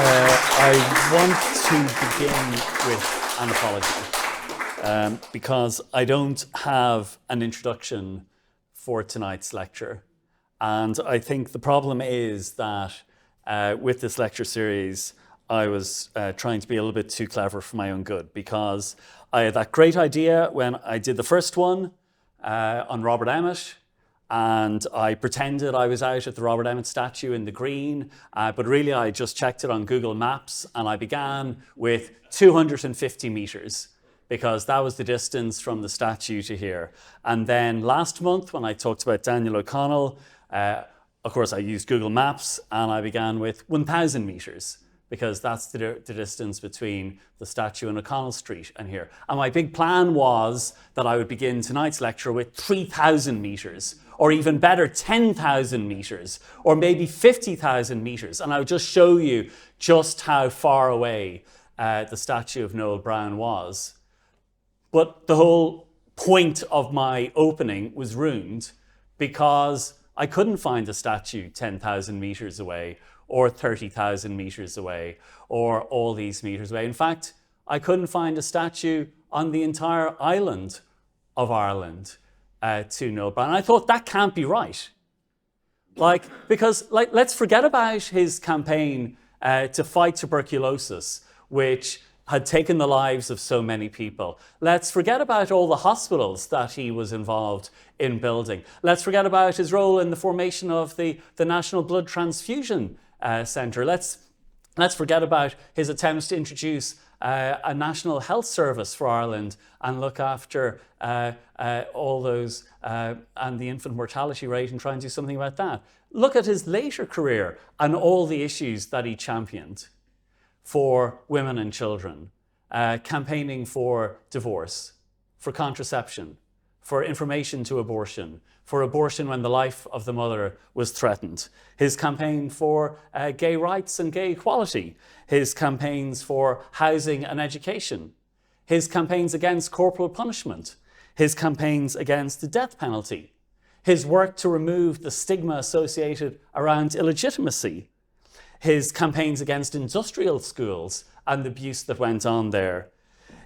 I want to begin with an apology because I don't have an introduction for tonight's lecture. And I think the problem is that with this lecture series, I was trying to be a little bit too clever for my own good, because I had that great idea when I did the first one on Robert Emmet, and I pretended I was out at the Robert Emmet statue in the green, but really I just checked it on Google Maps, and I began with 250 meters, because that was the distance from the statue to here. And then last month, when I talked about Daniel O'Connell, of course I used Google Maps, and I began with 1,000 meters, because that's the distance between the statue on O'Connell Street and here. And my big plan was that I would begin tonight's lecture with 3,000 meters, or even better, 10,000 meters, or maybe 50,000 meters. And I would just show you just how far away the statue of Noel Browne was. But the whole point of my opening was ruined, because I couldn't find a statue 10,000 meters away, or 30,000 meters away, or all these meters away. In fact, I couldn't find a statue on the entire island of Ireland to Noel Browne. And I thought, that can't be right. Because let's forget about his campaign to fight tuberculosis, which had taken the lives of so many people. Let's forget about all the hospitals that he was involved in building. Let's forget about his role in the formation of the National Blood Transfusion Centre. Let's forget about his attempts to introduce a national health service for Ireland and look after all those and the infant mortality rate, and try and do something about that. Look at his later career and all the issues that he championed for women and children, campaigning for divorce, for contraception, for information to abortion, for abortion when the life of the mother was threatened, his campaign for gay rights and gay equality, his campaigns for housing and education, his campaigns against corporal punishment, his campaigns against the death penalty, his work to remove the stigma associated around illegitimacy, his campaigns against industrial schools and the abuse that went on there,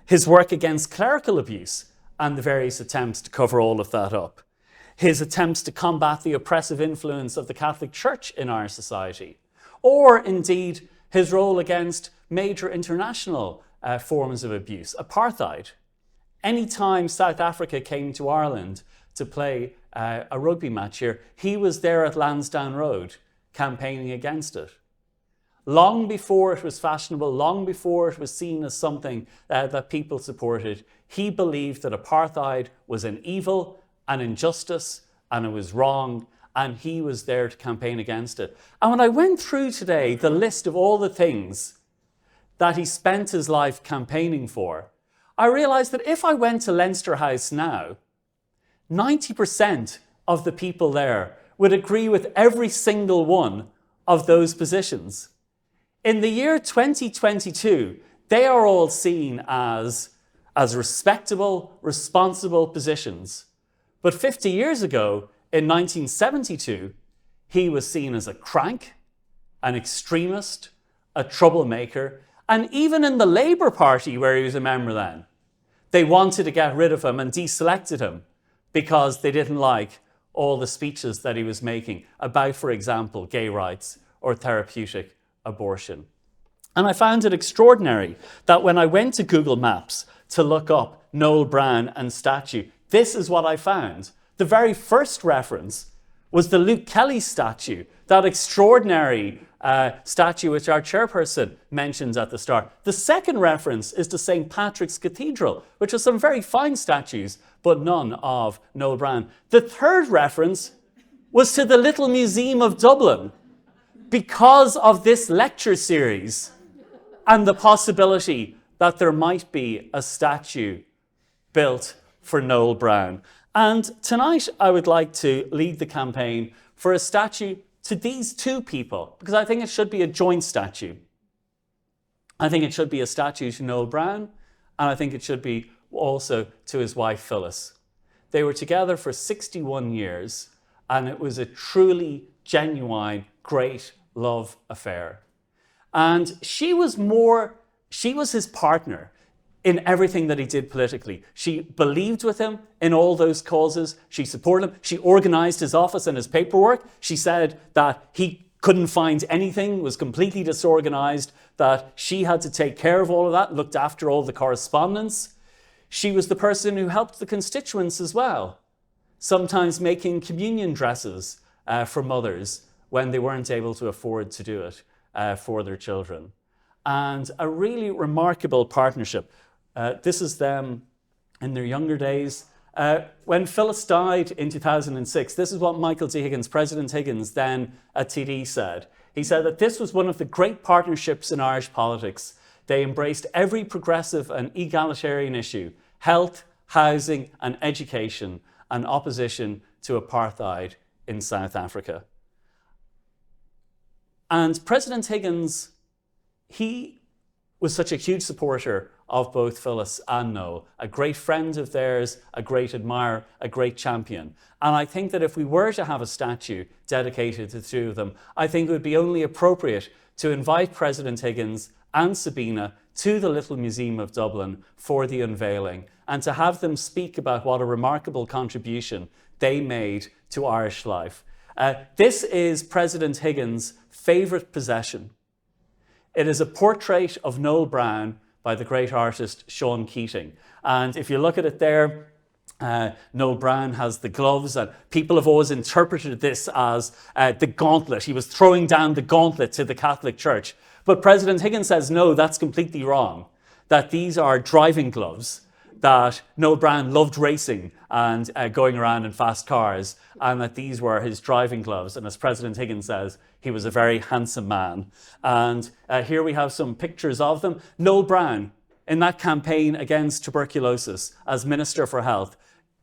his work against clerical abuse and the various attempts to cover all of that up, his attempts to combat the oppressive influence of the Catholic Church in our society, or indeed his role against major international forms of abuse, apartheid. Anytime South Africa came to Ireland to play a rugby match here, he was there at Lansdowne Road campaigning against it. Long before it was fashionable, long before it was seen as something that people supported, he believed that apartheid was an evil, an injustice, and it was wrong, and he was there to campaign against it. And when I went through today the list of all the things that he spent his life campaigning for, I realized that if I went to Leinster House now, 90% of the people there would agree with every single one of those positions. In the year 2022, they are all seen as respectable, responsible positions. But 50 years ago, in 1972, he was seen as a crank, an extremist, a troublemaker, and even in the Labour Party, where he was a member then, they wanted to get rid of him and deselected him because they didn't like all the speeches that he was making about, for example, gay rights or therapeutic abortion. And I found it extraordinary that when I went to Google Maps to look up Noel Browne and statue, this is what I found. The very first reference was the Luke Kelly statue, that extraordinary statue which our chairperson mentions at the start. The second reference is to St. Patrick's Cathedral, which has some very fine statues, but none of Noel Browne. The third reference was to the Little Museum of Dublin, because of this lecture series and the possibility that there might be a statue built for Noel Browne. And tonight I would like to lead the campaign for a statue to these two people, because I think it should be a joint statue. I think it should be a statue to Noel Browne, and I think it should be also to his wife Phyllis. They were together for 61 years, and it was a truly genuine, great love affair. And she was his partner in everything that he did politically. She believed with him in all those causes. She supported him. She organized his office and his paperwork. She said that he couldn't find anything, was completely disorganized, that she had to take care of all of that, looked after all the correspondence. She was the person who helped the constituents as well, sometimes making communion dresses for mothers when they weren't able to afford to do it for their children. And a really remarkable partnership. This is them in their younger days. When Phyllis died in 2006, this is what Michael D. Higgins, President Higgins, then a TD, said. He said that this was one of the great partnerships in Irish politics. They embraced every progressive and egalitarian issue: health, housing and education, and opposition to apartheid in South Africa. And President Higgins, he was such a huge supporter of both Phyllis and Noel, a great friend of theirs, a great admirer, a great champion. And I think that if we were to have a statue dedicated to the two of them, I think it would be only appropriate to invite President Higgins and Sabina to the Little Museum of Dublin for the unveiling, and to have them speak about what a remarkable contribution they made to Irish life. This is President Higgins' favourite possession. It is a portrait of Noel Browne by the great artist Sean Keating. And if you look at it there, Noel Browne has the gloves, and people have always interpreted this as the gauntlet. He was throwing down the gauntlet to the Catholic Church. But President Higgins says, no, that's completely wrong, that these are driving gloves, that Noel Browne loved racing and going around in fast cars, and that these were his driving gloves. And as President Higgins says, he was a very handsome man. And here we have some pictures of them. Noel Browne, in that campaign against tuberculosis as Minister for Health,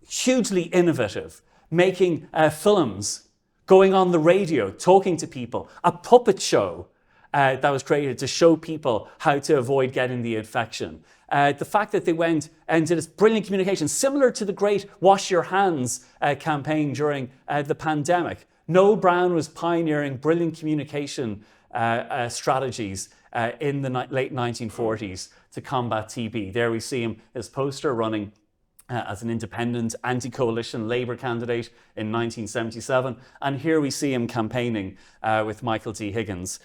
hugely innovative, making films, going on the radio, talking to people, a puppet show that was created to show people how to avoid getting the infection. The fact that they went and did this brilliant communication, similar to the great Wash Your Hands campaign during the pandemic. Noel Browne was pioneering brilliant communication strategies in the late 1940s to combat TB. There we see him, his poster, running as an independent anti-coalition Labour candidate in 1977. And here we see him campaigning with Michael D. Higgins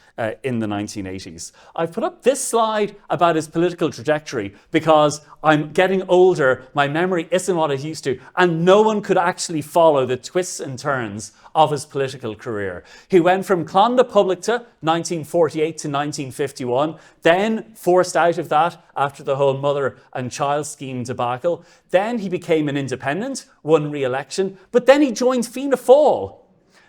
in the 1980s. I've put up this slide about his political trajectory because I'm getting older, my memory isn't what it used to, and no one could actually follow the twists and turns of his political career. He went from Clonda Publicta, 1948 to 1951, then forced out of that after the whole mother and child scheme debacle. Then he became an independent, won re-election, but then he joined Fianna Fáil,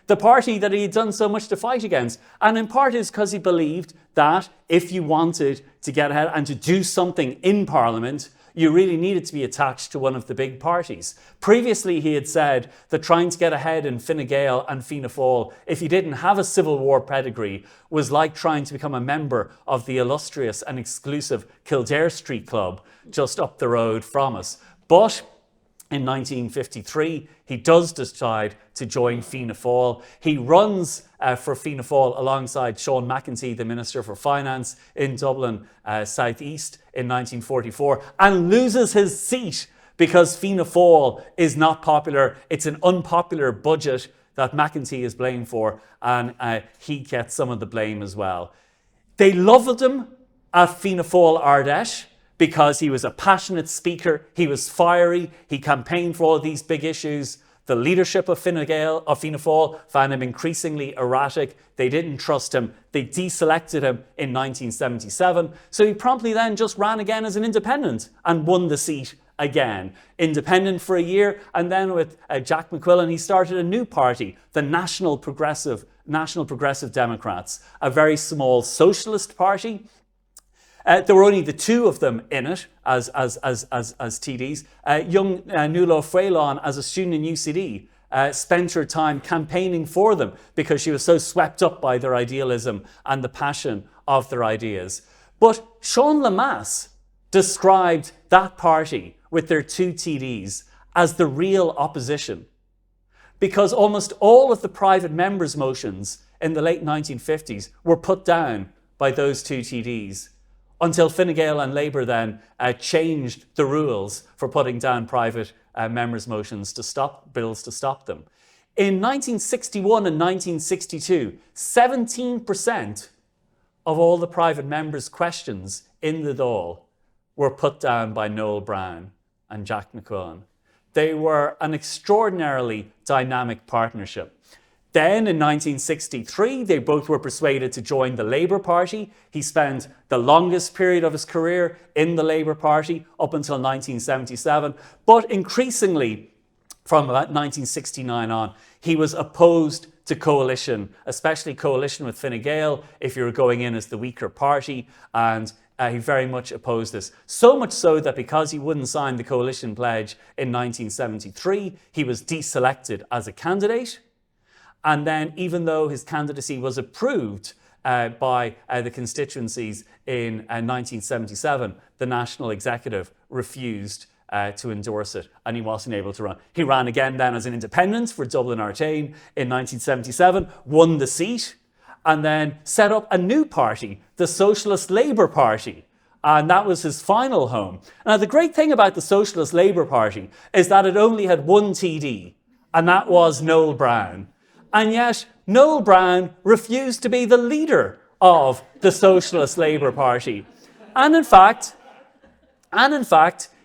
the party that he had done so much to fight against. And in part is because he believed that if you wanted to get ahead and to do something in Parliament, you really needed to be attached to one of the big parties. Previously, he had said that trying to get ahead in Fine Gael and Fianna Fáil, if you didn't have a Civil War pedigree, was like trying to become a member of the illustrious and exclusive Kildare Street Club just up the road from us. But in 1953, he does decide to join Fianna Fáil. He runs for Fianna Fáil alongside Sean McEntee, the Minister for Finance in Dublin South East in 1944, and loses his seat because Fianna Fáil is not popular. It's an unpopular budget that McEntee is blamed for, and he gets some of the blame as well. They loved him at Fianna Fáil Ardèche because he was a passionate speaker, he was fiery, he campaigned for all these big issues. The leadership of Fine Gael, of Fianna Fáil, found him increasingly erratic. They didn't trust him. They deselected him in 1977. So he promptly then just ran again as an independent and won the seat again. Independent for a year, and then with Jack McQuillan, he started a new party, the National Progressive Democrats, a very small socialist party. There were only the two of them in it as TDs. Young Nuala Freelon, as a student in UCD, spent her time campaigning for them because she was so swept up by their idealism and the passion of their ideas. But Sean Lemass described that party with their two TDs as the real opposition, because almost all of the private members' motions in the late 1950s were put down by those two TDs, until Fine Gael and Labour then changed the rules for putting down private members' motions to stop bills to stop them. In 1961 and 1962, 17% of all the private members' questions in the Dáil were put down by Noel Browne and Jack McQuillan. They were an extraordinarily dynamic partnership. Then in 1963, they both were persuaded to join the Labour Party. He spent the longest period of his career in the Labour Party up until 1977. But increasingly, from about 1969 on, he was opposed to coalition, especially coalition with Fine Gael if you were going in as the weaker party. And he very much opposed this. So much so that because he wouldn't sign the coalition pledge in 1973, he was deselected as a candidate. And then, even though his candidacy was approved by the constituencies in 1977, the National Executive refused to endorse it, and he wasn't able to run. He ran again then as an independent for Dublin Artane in 1977, won the seat, and then set up a new party, the Socialist Labour Party. And that was his final home. Now, the great thing about the Socialist Labour Party is that it only had one TD, and that was Noel Browne. And yet, Noel Browne refused to be the leader of the Socialist Labour Party. And in fact,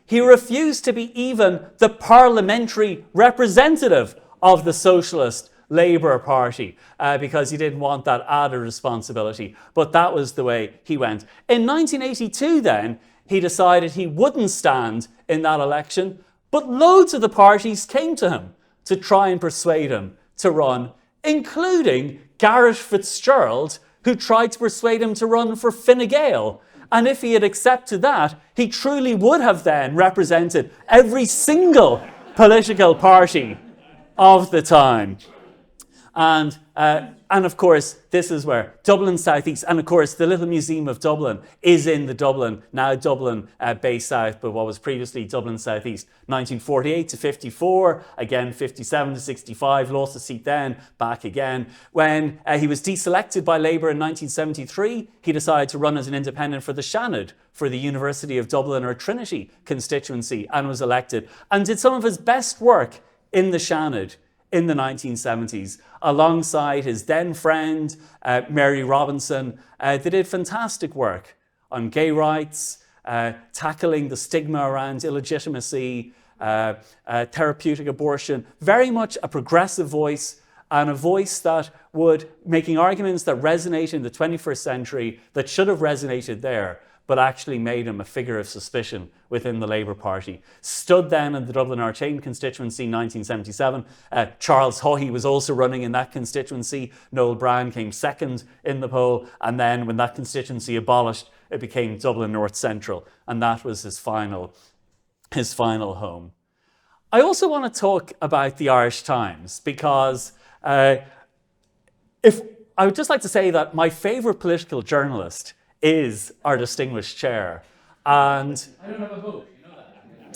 he refused to be even the parliamentary representative of the Socialist Labour Party because he didn't want that added responsibility. But that was the way he went. In 1982 then, he decided he wouldn't stand in that election, but loads of the parties came to him to try and persuade him to run, including Garret Fitzgerald, who tried to persuade him to run for Fine Gael. And if he had accepted that, he truly would have then represented every single political party of the time. And of course, this is where Dublin South East, and of course, the Little Museum of Dublin is in the Dublin, now Dublin Bay South, but what was previously Dublin South East. 1948 to 54, again 57 to 65, lost a seat then, back again. When he was deselected by Labour in 1973, he decided to run as an independent for the Seanad, for the University of Dublin or Trinity constituency, and was elected, and did some of his best work in the Seanad in the 1970s, alongside his then friend, Mary Robinson. They did fantastic work on gay rights, tackling the stigma around illegitimacy, therapeutic abortion, very much a progressive voice, and a voice that would, making arguments that resonate in the 21st century, that should have resonated there, but actually made him a figure of suspicion within the Labour Party. Stood then in the Dublin Artane constituency in 1977. Charles Haughey was also running in that constituency. Noel Browne came second in the poll. And then when that constituency abolished, it became Dublin North Central. And that was his final home. I also want to talk about the Irish Times, because I would just like to say that my favourite political journalist is our distinguished chair. And I don't have a vote, you know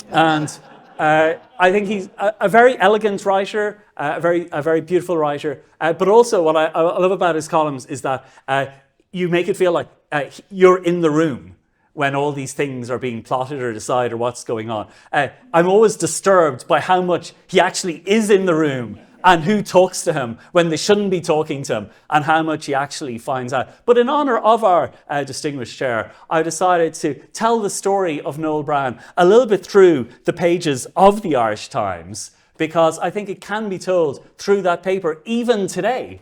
that. And I think he's a very elegant writer, a very beautiful writer. But also what I love about his columns is that you make it feel like you're in the room when all these things are being plotted or decided or what's going on. I'm always disturbed by how much he actually is in the room and who talks to him when they shouldn't be talking to him, and how much he actually finds out. But in honour of our distinguished chair, I decided to tell the story of Noel Browne a little bit through the pages of the Irish Times, because I think it can be told through that paper, even today.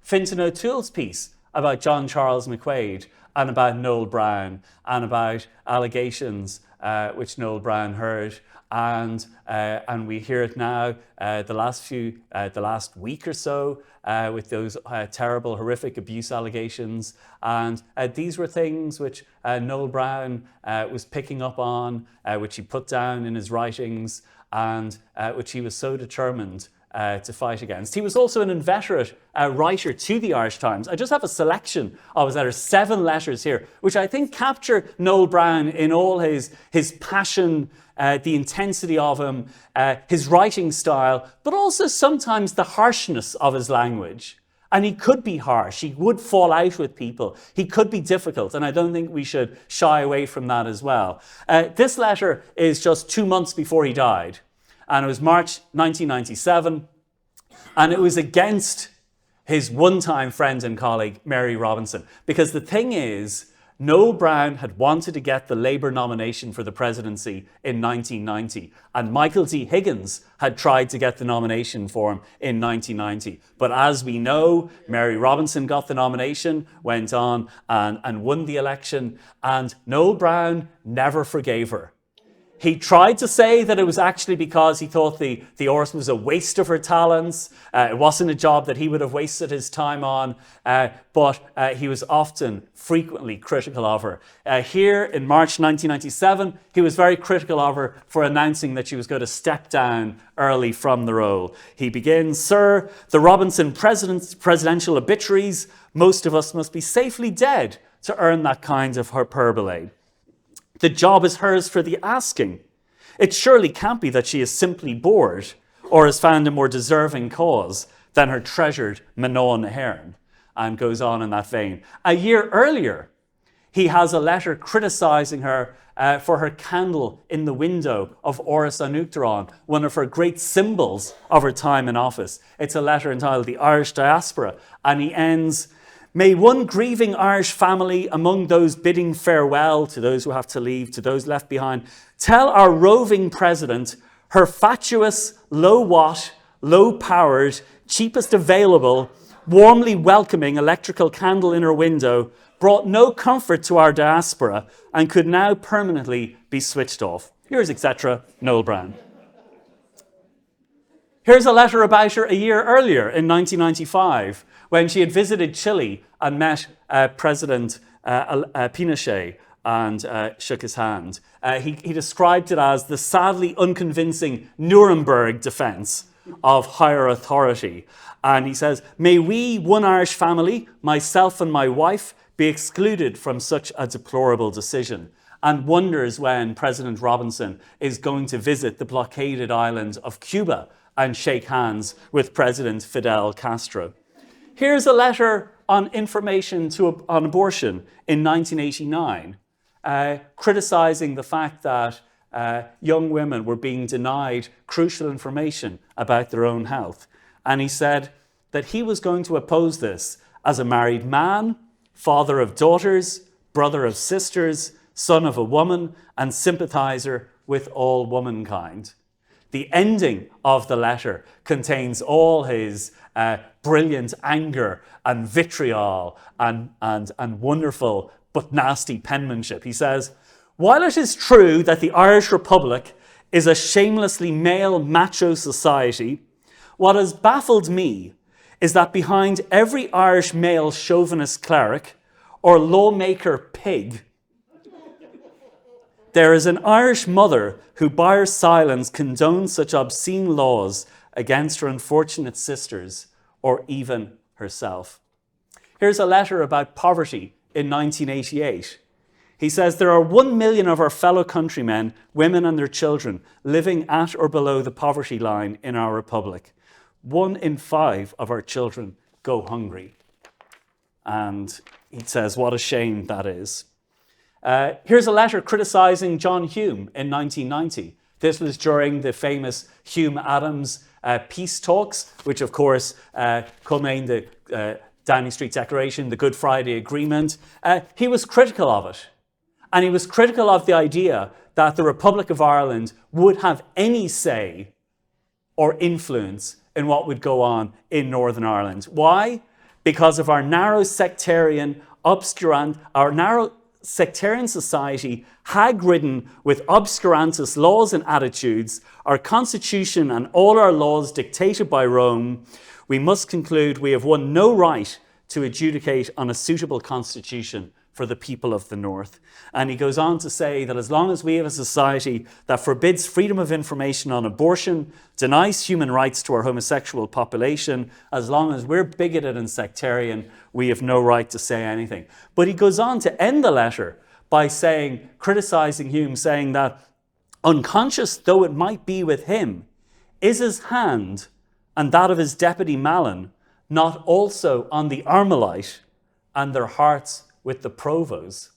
Fintan O'Toole's piece about John Charles McQuaid and about Noel Browne and about allegations which Noel Browne heard. And we hear it now the last week or so with those terrible, horrific abuse allegations. And these were things which Noel Browne was picking up on, which he put down in his writings, and which he was so determined to fight against. He was also an inveterate writer to the Irish Times. I just have a selection of his letters, 7 letters here, which I think capture Noel Browne in all his passion, the intensity of him, his writing style, but also sometimes the harshness of his language. And he could be harsh. He would fall out with people. He could be difficult. And I don't think we should shy away from that as well. This letter is just 2 months before he died. And it was March 1997. And it was against his one-time friend and colleague, Mary Robinson. Because the thing is, Noel Browne had wanted to get the Labour nomination for the presidency in 1990, and Michael D. Higgins had tried to get the nomination for him in 1990. But as we know, Mary Robinson got the nomination, went on and won the election, and Noel Browne never forgave her. He tried to say that it was actually because he thought the Áras was a waste of her talents. It wasn't a job that he would have wasted his time on, but he was frequently critical of her. Here in March 1997, he was very critical of her for announcing that she was going to step down early from the role. He begins, "Sir, the Robinson presidential obituaries, most of us must be safely dead to earn that kind of hyperbole. The job is hers for the asking. It surely can't be that she is simply bored or has found a more deserving cause than her treasured Manon Hearn," and goes on in that vein. A year earlier, he has a letter criticising her for her candle in the window of Áras an Uachtaráin, one of her great symbols of her time in office. It's a letter entitled "The Irish Diaspora," and he ends, "May one grieving Irish family among those bidding farewell to those who have to leave, to those left behind, tell our roving president her fatuous, low-watt, low-powered, cheapest available, warmly welcoming electrical candle in her window brought no comfort to our diaspora and could now permanently be switched off. Yours, etc., Noel Browne." Here's a letter about her a year earlier in 1995, when she had visited Chile and met President Pinochet and shook his hand. He described it as the sadly unconvincing Nuremberg defense of higher authority. And he says, "May we, one Irish family, myself and my wife, be excluded from such a deplorable decision," and wonders when President Robinson is going to visit the blockaded island of Cuba and shake hands with President Fidel Castro. Here's a letter on information on abortion in 1989, criticising the fact that young women were being denied crucial information about their own health. And he said that he was going to oppose this as a married man, father of daughters, brother of sisters, son of a woman, and sympathiser with all womankind. The ending of the letter contains all his brilliant anger and vitriol and wonderful but nasty penmanship. He says, "While it is true that the Irish Republic is a shamelessly male macho society, what has baffled me is that behind every Irish male chauvinist cleric or lawmaker pig, there is an Irish mother who by her silence condones such obscene laws against her unfortunate sisters or even herself." Here's a letter about poverty in 1988. He says, "There are 1 million of our fellow countrymen, women and their children, living at or below the poverty line in our republic. 1 in 5 of our children go hungry." And he says, what a shame that is. Here's a letter criticising John Hume in 1990. This was during the famous Hume-Adams peace talks, which of course culminated the Downing Street Declaration, the Good Friday Agreement. He was critical of it. And he was critical of the idea that the Republic of Ireland would have any say or influence in what would go on in Northern Ireland. Why? Because of our narrow sectarian society, hag-ridden with obscurantist laws and attitudes, our constitution and all our laws dictated by Rome, we must conclude we have won no right to adjudicate on a suitable constitution for the people of the North. And he goes on to say that as long as we have a society that forbids freedom of information on abortion, denies human rights to our homosexual population, as long as we're bigoted and sectarian, we have no right to say anything. But he goes on to end the letter by saying, criticising Hume, saying that unconscious though it might be with him, is his hand and that of his deputy Mallon not also on the Armalite and their hearts with the Provos.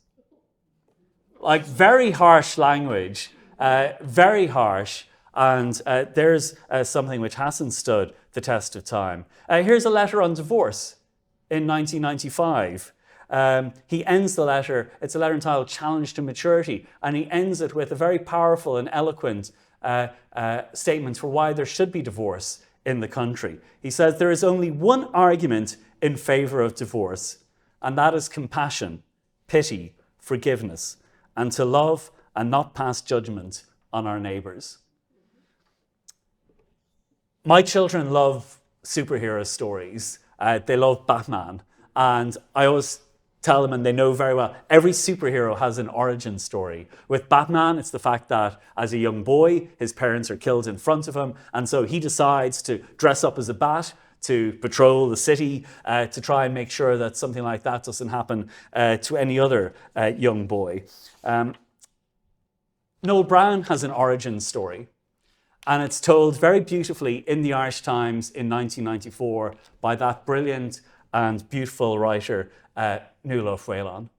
Like, very harsh language, very harsh. And there's something which hasn't stood the test of time. Here's a letter on divorce in 1995. He ends the letter, it's a letter entitled Challenge to Maturity, and he ends it with a very powerful and eloquent statement for why there should be divorce in the country. He says, there is only one argument in favour of divorce, and that is compassion, pity, forgiveness, and to love and not pass judgment on our neighbours. My children love superhero stories. They love Batman. And I always tell them, and they know very well, every superhero has an origin story. With Batman, it's the fact that as a young boy, his parents are killed in front of him. And so he decides to dress up as a bat to patrol the city to try and make sure that something like that doesn't happen to any other young boy. Noel Browne has an origin story. And it's told very beautifully in the Irish Times in 1994 by that brilliant and beautiful writer, Noel Browne.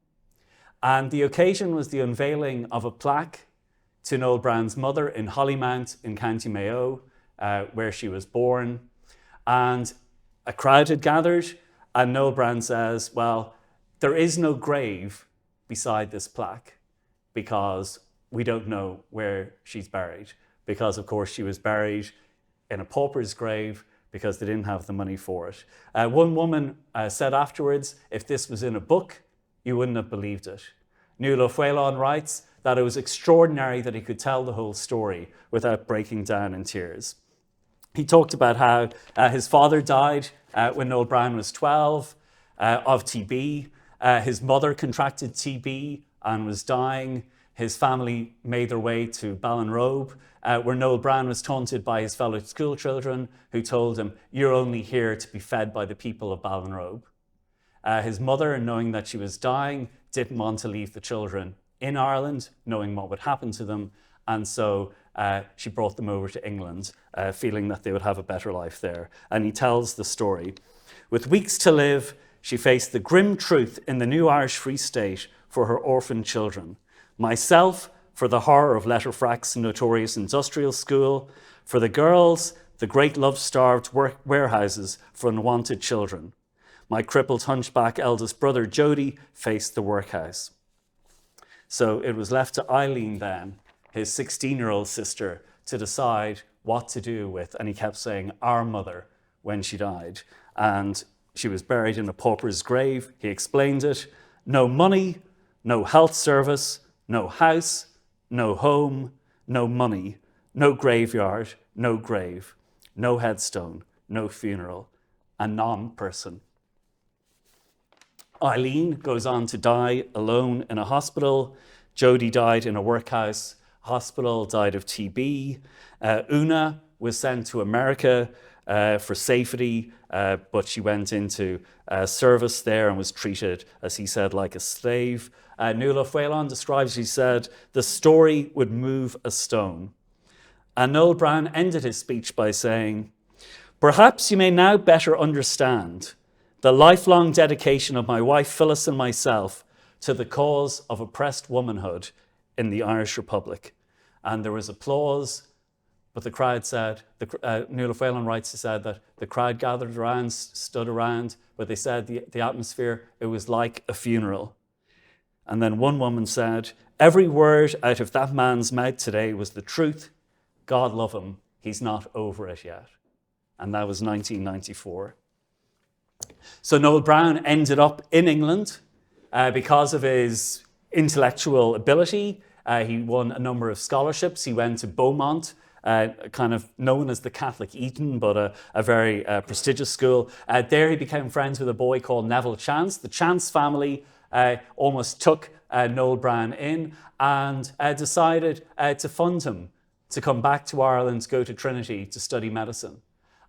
And the occasion was the unveiling of a plaque to Noel Browne's mother in Hollymount in County Mayo, where she was born. And a crowd had gathered, and Noel Browne says, well, there is no grave beside this plaque because we don't know where she's buried. Because, of course, she was buried in a pauper's grave because they didn't have the money for it. One woman said afterwards, if this was in a book, you wouldn't have believed it. Noel Browne writes that it was extraordinary that he could tell the whole story without breaking down in tears. He talked about how his father died when Noel Browne was 12 of TB. His mother contracted TB and was dying. His family made their way to Ballinrobe, where Noel Browne was taunted by his fellow school children who told him, you're only here to be fed by the people of Ballinrobe. His mother, knowing that she was dying, didn't want to leave the children in Ireland, knowing what would happen to them. And so she brought them over to England, feeling that they would have a better life there. And he tells the story. With weeks to live, she faced the grim truth in the new Irish Free State for her orphaned children. Myself, for the horror of letterfrack's notorious industrial school. For the girls, the great love-starved warehouses for unwanted children. My crippled hunchback eldest brother, Jody, faced the workhouse. So it was left to Eileen then, his 16-year-old sister, to decide what to do with, and he kept saying, our mother, when she died. And she was buried in a pauper's grave. He explained it. No money, no health service, no house, no home, no money, no graveyard, no grave, no headstone, no funeral, a non-person. Eileen goes on to die alone in a hospital. Jody died in a workhouse hospital, died of TB. Una was sent to America for safety, but she went into service there and was treated, as he said, like a slave. Noel Browne describes, he said, the story would move a stone. And Noel Browne ended his speech by saying, perhaps you may now better understand the lifelong dedication of my wife Phyllis and myself to the cause of oppressed womanhood in the Irish Republic. And there was applause, but the crowd said, Noel Browne writes, he said that the crowd gathered around, stood around, but they said the atmosphere, it was like a funeral. And then one woman said, every word out of that man's mouth today was the truth. God love him, he's not over it yet. And that was 1994. So Noel Browne ended up in England because of his intellectual ability. He won a number of scholarships. He went to Beaumont, kind of known as the Catholic Eton, but a very prestigious school. There he became friends with a boy called Neville Chance. The Chance family almost took Noel Browne in and decided to fund him to come back to Ireland, to go to Trinity to study medicine.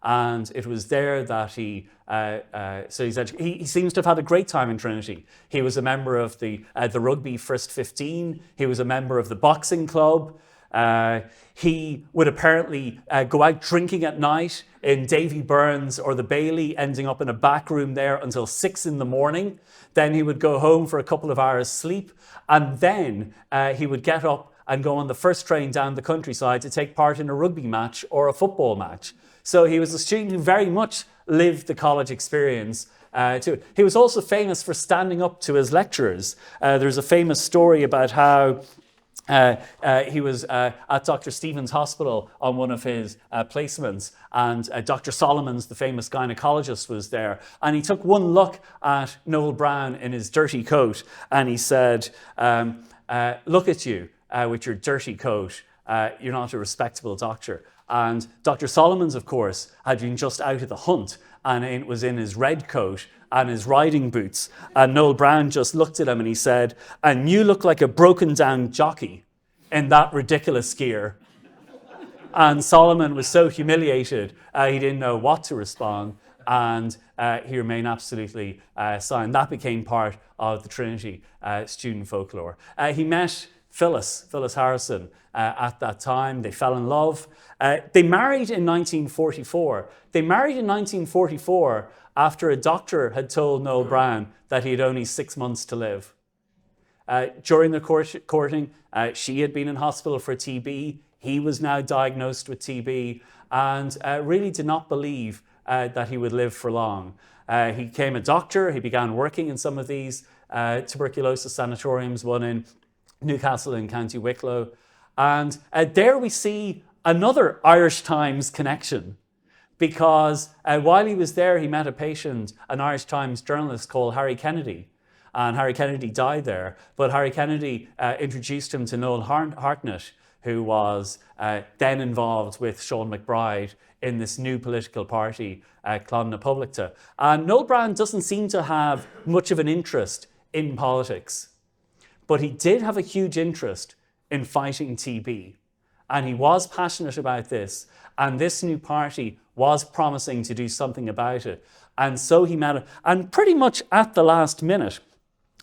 And it was there that he said he seems to have had a great time in Trinity. He was a member of the rugby First 15. He was a member of the boxing club. He would apparently go out drinking at night in Davy Byrne's or the Bailey, ending up in a back room there until 6 in the morning. Then he would go home for a couple of hours sleep, and then he would get up and go on the first train down the countryside to take part in a rugby match or a football match. So he was a student who very much lived the college experience too. He was also famous for standing up to his lecturers. There's a famous story about how he was at Dr. Stephen's Hospital on one of his placements, and Dr. Solomons, the famous gynecologist, was there. And he took one look at Noel Browne in his dirty coat, and he said, look at you with your dirty coat. You're not a respectable doctor. And Dr. Solomons, of course, had been just out of the hunt, and it was in his red coat and his riding boots. And Noel Browne just looked at him and he said, and you look like a broken down jockey in that ridiculous gear. And Solomon was so humiliated, he didn't know what to respond. And he remained absolutely silent. That became part of the Trinity student folklore. He met Phyllis Harrison at that time. They fell in love. They married in 1944. They married in 1944 after a doctor had told Noel Browne that he had only 6 months to live. During the courting, she had been in hospital for TB. He was now diagnosed with TB and really did not believe that he would live for long. He became a doctor. He began working in some of these tuberculosis sanatoriums, one in Newcastle in County Wicklow. And there we see another Irish Times connection, because while he was there, he met a patient, an Irish Times journalist called Harry Kennedy. And Harry Kennedy died there. But Harry Kennedy introduced him to Noel Hartnett, who was then involved with Sean McBride in this new political party, Clon na Publicta. And Noel Browne doesn't seem to have much of an interest in politics, but he did have a huge interest in fighting TB. And he was passionate about this. And this new party was promising to do something about it. And so he met it. And pretty much at the last minute,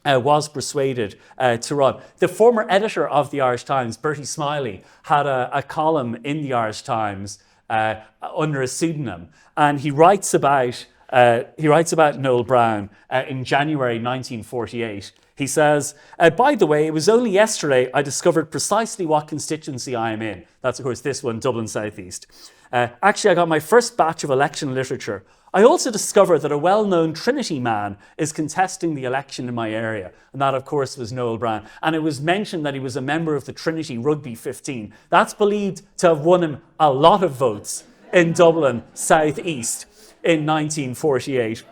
was persuaded to run. The former editor of the Irish Times, Bertie Smiley, had a column in the Irish Times under a pseudonym. And he writes about Noel Browne in January 1948. He says, by the way, it was only yesterday I discovered precisely what constituency I am in. That's, of course, this one, Dublin South East. Actually, I got my first batch of election literature. I also discovered that a well-known Trinity man is contesting the election in my area. And that, of course, was Noel Browne. And it was mentioned that he was a member of the Trinity Rugby 15. That's believed to have won him a lot of votes in Dublin South East in 1948.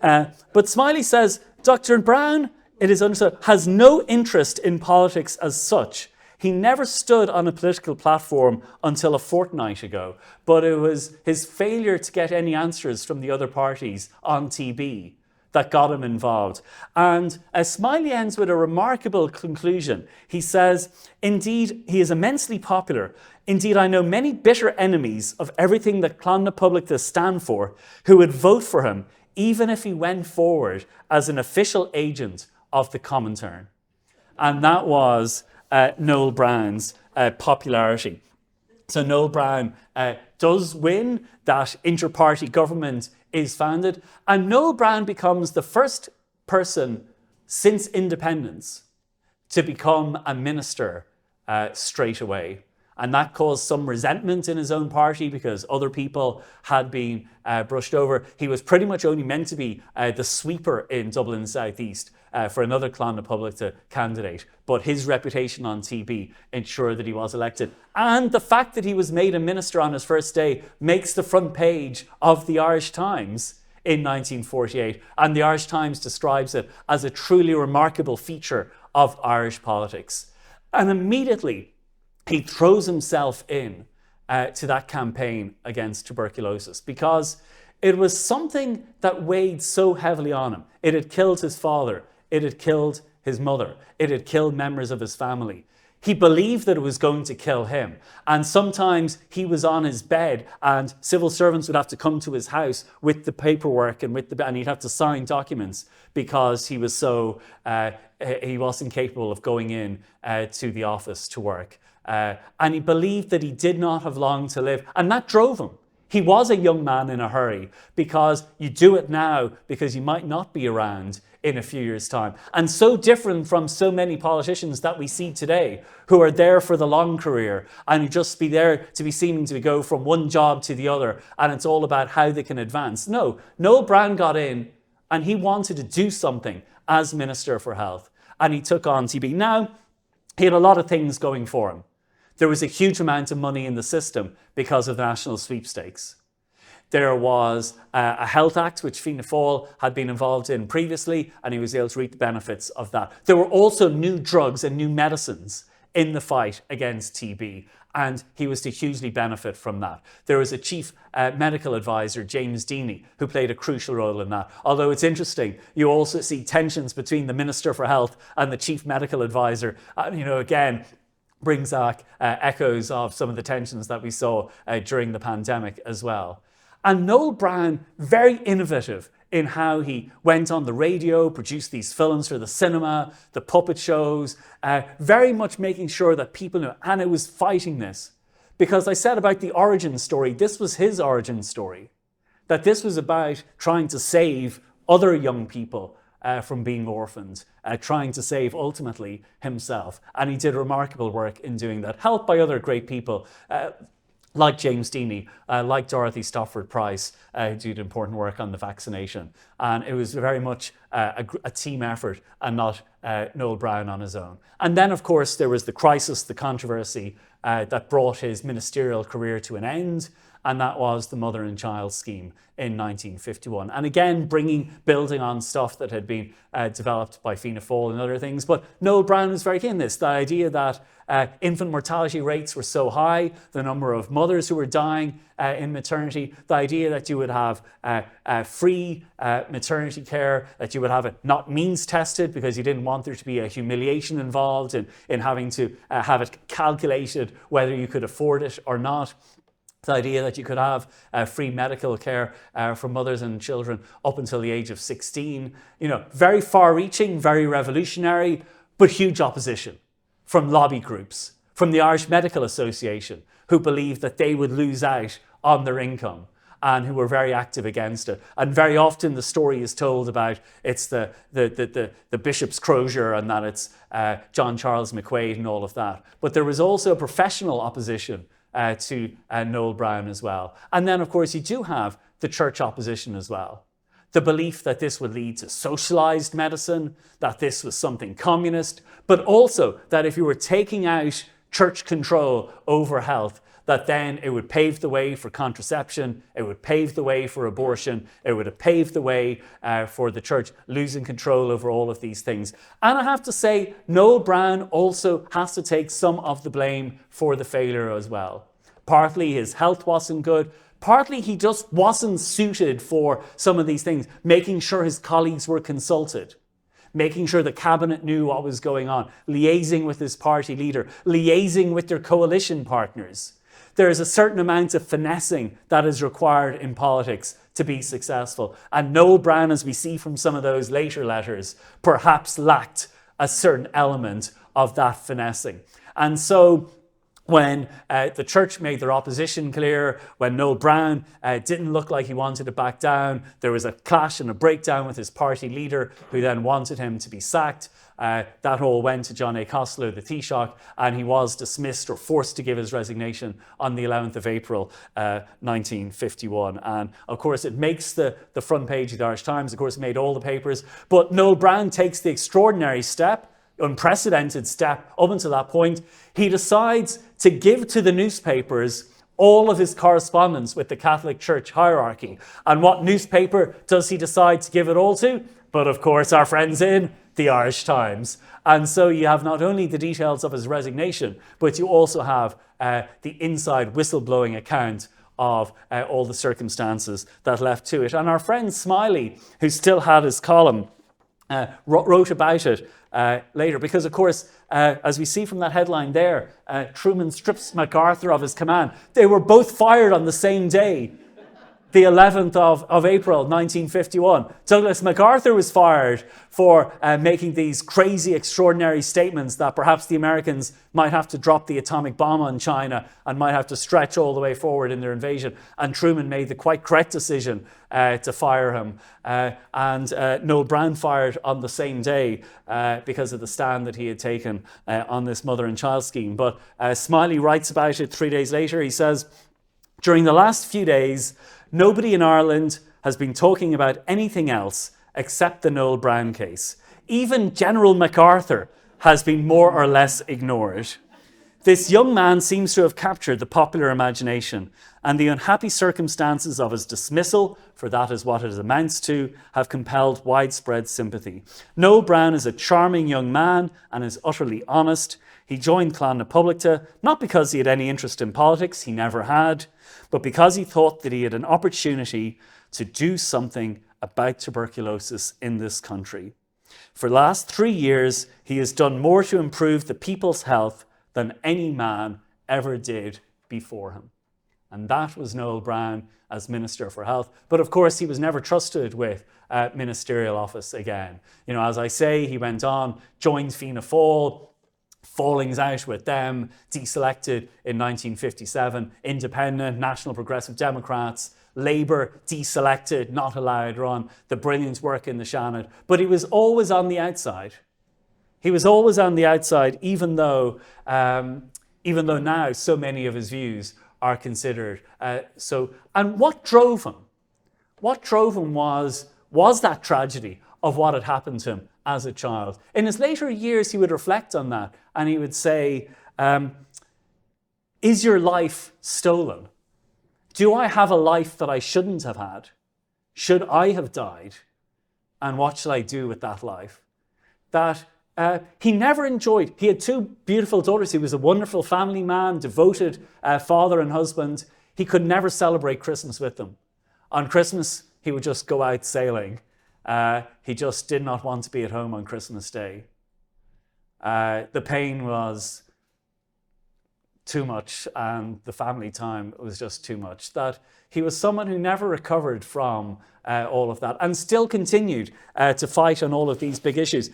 But Smiley says, Dr. Browne, it is understood, has no interest in politics as such. He never stood on a political platform until a fortnight ago, but it was his failure to get any answers from the other parties on TB that got him involved. And Smiley ends with a remarkable conclusion. He says, indeed, he is immensely popular. Indeed, I know many bitter enemies of everything that Clon na Publicta stand for who would vote for him, even if he went forward as an official agent of the Comintern. And that was Noel Browne's popularity. So Noel Browne does win. That inter-party government is founded. And Noel Browne becomes the first person since independence to become a minister straight away. And that caused some resentment in his own party because other people had been brushed over. He was pretty much only meant to be the sweeper in Dublin South East for another Clon na Publicta candidate. But his reputation on TB ensured that he was elected. And the fact that he was made a minister on his first day makes the front page of the Irish Times in 1948. And the Irish Times describes it as a truly remarkable feature of Irish politics. And immediately, he throws himself in to that campaign against tuberculosis because it was something that weighed so heavily on him. It had killed his father. It had killed his mother. It had killed members of his family. He believed that it was going to kill him. And sometimes he was on his bed and civil servants would have to come to his house with the paperwork and he'd have to sign documents because he was so, he wasn't capable of going in to the office to work. And he believed that he did not have long to live. And that drove him. He was a young man in a hurry, because you do it now because you might not be around in a few years' time. And so different from so many politicians that we see today, who are there for the long career and who just be there to be seeming to go from one job to the other, and it's all about how they can advance. No, Noel Browne got in and he wanted to do something as Minister for Health, and he took on TB. Now, he had a lot of things going for him. There was a huge amount of money in the system because of the national sweepstakes. There was a Health Act, which Fianna Fáil had been involved in previously, and he was able to reap the benefits of that. There were also new drugs and new medicines in the fight against TB, and he was to hugely benefit from that. There was a chief medical advisor, James Deaney, who played a crucial role in that. Although it's interesting, you also see tensions between the Minister for Health and the chief medical advisor. Again, brings back echoes of some of the tensions that we saw during the pandemic as well. And Noel Browne, very innovative in how he went on the radio, produced these films for the cinema, the puppet shows, very much making sure that people knew. And it was fighting this. Because I said about the origin story, this was his origin story. That this was about trying to save other young people from being orphaned, trying to save ultimately himself. And he did remarkable work in doing that, helped by other great people like James Deaney, like Dorothy Stofford Price, who did important work on the vaccination. And it was very much a team effort and not Noel Browne on his own. And then, of course, there was the crisis, the controversy that brought his ministerial career to an end, and that was the Mother and Child Scheme in 1951. And again, building on stuff that had been developed by Fianna Fáil and other things. But Noel Browne was very keen on this, the idea that infant mortality rates were so high, the number of mothers who were dying in maternity, the idea that you would have free maternity care, that you would have it not means tested because you didn't want there to be a humiliation involved in having to have it calculated whether you could afford it or not. The idea that you could have free medical care for mothers and children up until the age of 16, very far-reaching, very revolutionary, but huge opposition from lobby groups, from the Irish Medical Association, who believed that they would lose out on their income and who were very active against it. And very often the story is told about it's the Bishop's Crozier and that it's John Charles McQuaid and all of that. But there was also professional opposition to Noel Browne as well. And then, of course, you do have the church opposition as well. The belief that this would lead to socialised medicine, that this was something communist, but also that if you were taking out church control over health, that then it would pave the way for contraception, it would pave the way for abortion, it would have paved the way for the church losing control over all of these things. And I have to say, Noel Browne also has to take some of the blame for the failure as well. Partly his health wasn't good, partly he just wasn't suited for some of these things, making sure his colleagues were consulted, making sure the cabinet knew what was going on, liaising with his party leader, liaising with their coalition partners. There is a certain amount of finessing that is required in politics to be successful. And Noel Browne, as we see from some of those later letters, perhaps lacked a certain element of that finessing. And so when the church made their opposition clear, when Noel Browne didn't look like he wanted to back down, there was a clash and a breakdown with his party leader, who then wanted him to be sacked. That all went to John A. Costello, the Taoiseach, and he was dismissed or forced to give his resignation on the 11th of April, 1951. And of course, it makes the front page of the Irish Times. Of course, it made all the papers. But Noel Browne takes the extraordinary step, unprecedented step up until that point. He decides to give to the newspapers all of his correspondence with the Catholic Church hierarchy. And what newspaper does he decide to give it all to? But of course, our friends in the Irish Times. And so you have not only the details of his resignation, but you also have the inside whistleblowing account of all the circumstances that left to it. And our friend Smiley, who still had his column, wrote about it later, because of course, as we see from that headline there, Truman strips MacArthur of his command. They were both fired on the same day. the 11th of April 1951. Douglas MacArthur was fired for making these crazy, extraordinary statements that perhaps the Americans might have to drop the atomic bomb on China and might have to stretch all the way forward in their invasion. And Truman made the quite correct decision to fire him. And Noel Browne fired on the same day because of the stand that he had taken on this mother and child scheme. But Smiley writes about it 3 days later. He says, "During the last few days, nobody in Ireland has been talking about anything else except the Noel Browne case. Even General MacArthur has been more or less ignored. This young man seems to have captured the popular imagination, and the unhappy circumstances of his dismissal, for that is what it amounts to, have compelled widespread sympathy. Noel Browne is a charming young man and is utterly honest. He joined Clan na Publicta, not because he had any interest in politics, he never had, but because he thought that he had an opportunity to do something about tuberculosis in this country. For the last 3 years, he has done more to improve the people's health than any man ever did before him." And that was Noel Browne as Minister for Health. But of course, he was never trusted with ministerial office again. You know, as I say, he went on, joined Fianna Fáil, fallings out with them, deselected in 1957, independent, National Progressive Democrats, Labour deselected, not allowed run, the brilliant work in the Seanad. But he was always on the outside. He was always on the outside, even though now so many of his views are considered so. And what drove him? What drove him was that tragedy of what had happened to him as a child. In his later years, he would reflect on that and he would say, is your life stolen? Do I have a life that I shouldn't have had? Should I have died? And what shall I do with that life? That he never enjoyed. He had 2 beautiful daughters. He was a wonderful family man, devoted father and husband. He could never celebrate Christmas with them. On Christmas, he would just go out sailing. He just did not want to be at home on Christmas Day. The pain was too much and the family time was just too much. That he was someone who never recovered from all of that and still continued to fight on all of these big issues.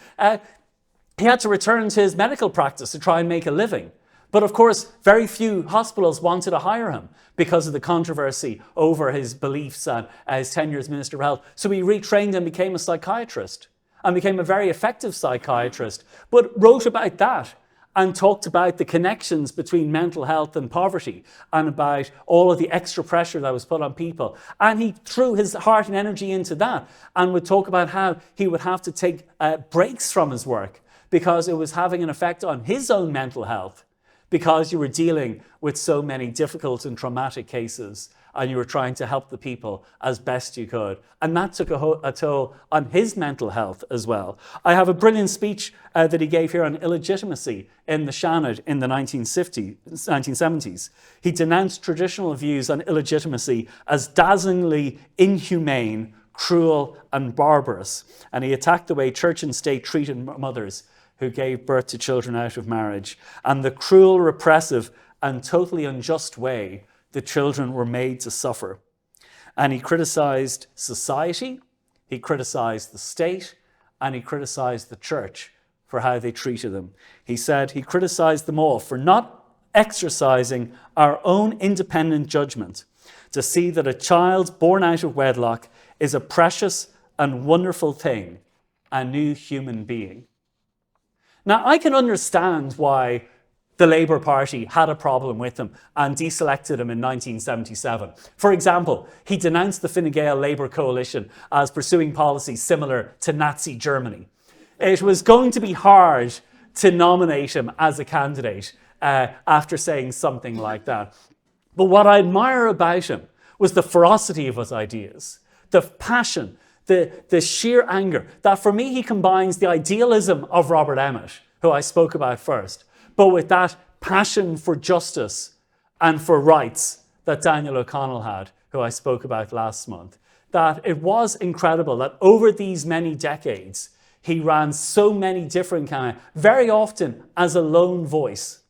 He had to return to his medical practice to try and make a living. But of course, very few hospitals wanted to hire him because of the controversy over his beliefs and his tenure as Minister for Health. So he retrained and became a psychiatrist and became a very effective psychiatrist, but wrote about that and talked about the connections between mental health and poverty and about all of the extra pressure that was put on people. And he threw his heart and energy into that and would talk about how he would have to take breaks from his work because it was having an effect on his own mental health, because you were dealing with so many difficult and traumatic cases and you were trying to help the people as best you could. And that took a toll on his mental health as well. I have a brilliant speech that he gave here on illegitimacy in the Seanad in the 1970s. He denounced traditional views on illegitimacy as dazzlingly inhumane, cruel and barbarous. And he attacked the way church and state treated mothers who gave birth to children out of marriage, and the cruel, repressive, and totally unjust way the children were made to suffer. And he criticized society, he criticized the state, and he criticized the church for how they treated them. He said he criticized them all for not exercising our own independent judgment to see that a child born out of wedlock is a precious and wonderful thing, a new human being. Now, I can understand why the Labour Party had a problem with him and deselected him in 1977. For example, he denounced the Fine Gael Labour coalition as pursuing policies similar to Nazi Germany. It was going to be hard to nominate him as a candidate after saying something like that. But what I admire about him was the ferocity of his ideas, the passion, the sheer anger, that for me he combines the idealism of Robert Emmet, who I spoke about first, but with that passion for justice and for rights that Daniel O'Connell had, who I spoke about last month. That it was incredible that over these many decades, he ran so many different campaigns, very often as a lone voice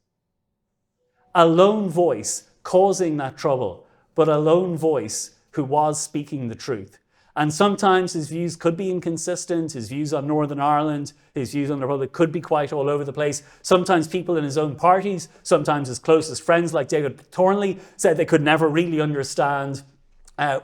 causing that trouble, but a lone voice who was speaking the truth. And sometimes his views could be inconsistent. His views on Northern Ireland, his views on the Republic could be quite all over the place. Sometimes people in his own parties, sometimes his closest friends like David Thornley, said they could never really understand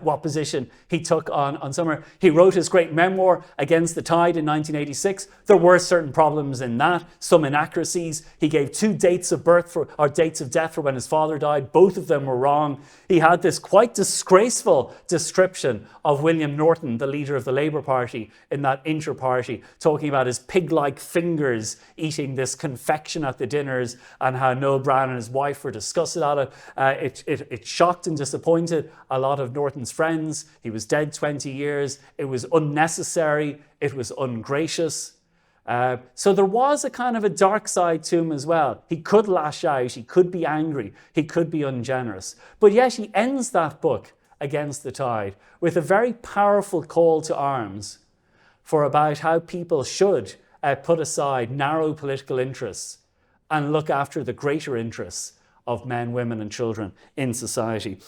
what position he took on Summer. He wrote his great memoir, Against the Tide, in 1986. There were certain problems in that, some inaccuracies. He gave 2 dates of birth or dates of death for when his father died. Both of them were wrong. He had this quite disgraceful description of William Norton, the leader of the Labour Party, in that inter-party, talking about his pig-like fingers eating this confection at the dinners and how Noel Browne and his wife were disgusted at it. It shocked and disappointed a lot of Norton's friends. He was dead 20 years. It was unnecessary. It was ungracious. So there was a kind of a dark side to him as well. He could lash out. He could be angry. He could be ungenerous. But yet he ends that book, Against the Tide, with a very powerful call to arms for about how people should put aside narrow political interests and look after the greater interests of men, women and children in society.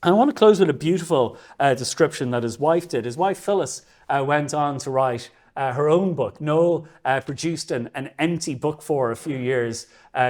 I want to close with a beautiful description that his wife did. His wife, Phyllis, went on to write her own book. Noel produced an empty book for a few years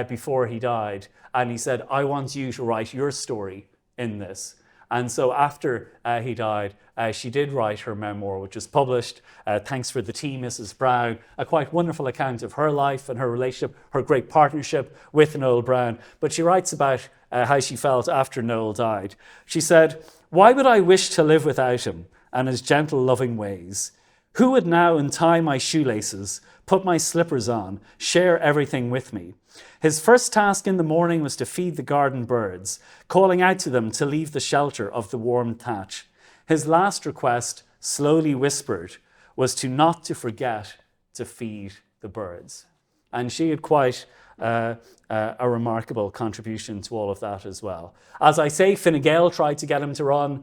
before he died. And he said, I want you to write your story in this. And so after he died, she did write her memoir, which was published. Thanks for the tea, Mrs. Browne. A quite wonderful account of her life and her relationship, her great partnership with Noel Browne. But she writes about how she felt after Noel died. She said, why would I wish to live without him and his gentle, loving ways? Who would now untie my shoelaces, put my slippers on, share everything with me? His first task in the morning was to feed the garden birds, calling out to them to leave the shelter of the warm thatch. His last request, slowly whispered, was not to forget to feed the birds. And she had quite a remarkable contribution to all of that as well. As I say, Fine Gael tried to get him to run.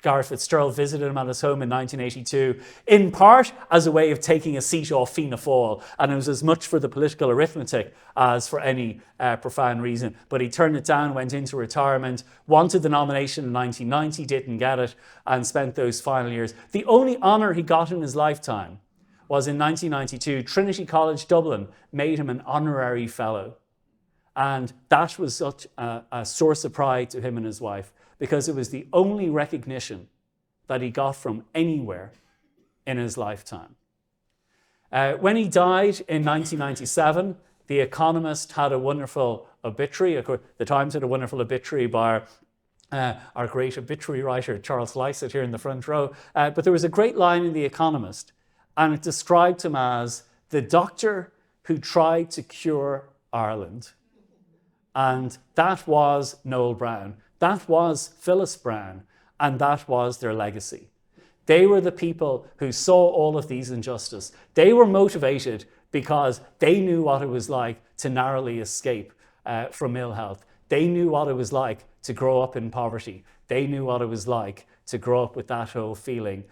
Gareth Fitzgerald visited him at his home in 1982, in part as a way of taking a seat off Fianna Fáil, and it was as much for the political arithmetic as for any profound reason. But he turned it down, went into retirement, wanted the nomination in 1990, didn't get it, and spent those final years. The only honour he got in his lifetime was in 1992, Trinity College Dublin made him an honorary fellow. And that was such a source of pride to him and his wife, because it was the only recognition that he got from anywhere in his lifetime. When he died in 1997, The Economist had a wonderful obituary. Of course, the Times had a wonderful obituary by our great obituary writer, Charles Lycett, here in the front row. But there was a great line in The Economist, and it described him as the doctor who tried to cure Ireland. And that was Noel Browne. That was Phyllis Browne, and that was their legacy. They were the people who saw all of these injustices. They were motivated because they knew what it was like to narrowly escape from ill health. They knew what it was like to grow up in poverty. They knew what it was like to grow up with that whole feeling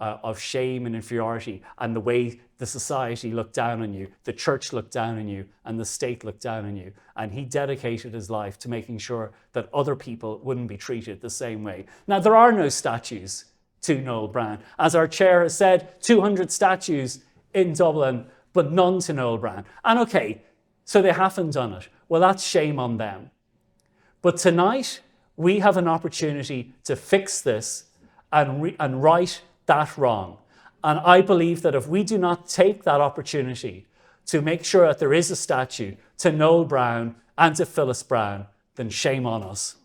of shame and inferiority, and the way the society looked down on you, the church looked down on you, and the state looked down on you. And he dedicated his life to making sure that other people wouldn't be treated the same way. Now, there are no statues to Noel Browne. As our chair has said, 200 statues in Dublin, but none to Noel Browne. And okay, so they haven't done it. Well, that's shame on them. But tonight, we have an opportunity to fix this and right that wrong. And I believe that if we do not take that opportunity to make sure that there is a statue to Noel Browne and to Phyllis Browne, then shame on us.